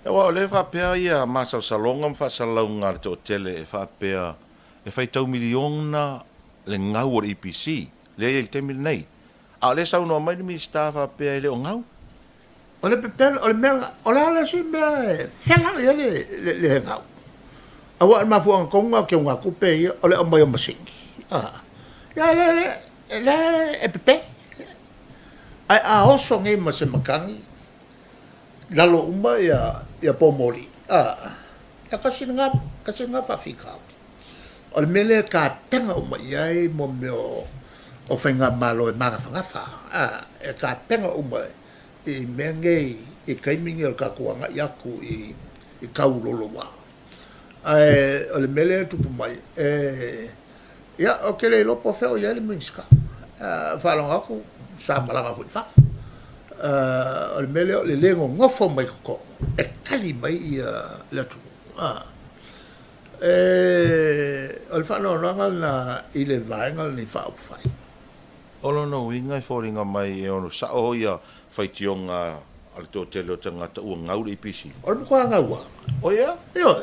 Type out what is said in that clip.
wa le fa pe ia masa salonga fa salonga to tele fa pe e fai tau miliona le ngau o EPC le il te mil nei a le sa no mai mi sta fa pe le ngau o le pepe o le mela o la si me fela le ngau awa ma fu an konga ke nga ku pe o le o mai o masingi ya le e pepe ai a oso ngai ma se makangi lalo umba ya pomoli ya kasinga fa fika o le mele ka tenga umba yai mo meo o fenga malo e manga fa e ka tenga umba i menge i kaimingi o ka kuanga yaku i kaulolo wa o le mele tupu mai ya o kele lopo feo ya le minska fa longa aku sa malanga fu fa o le mele o le lengo ngofo mai ko e kali mai la tu o le fa no na i le vainga ni fa u fai o lo no winga i foringa mai e ono sa o ia fai tionga al to tele o tanga ta u ngau le EPC o le ko nga wa o ia yo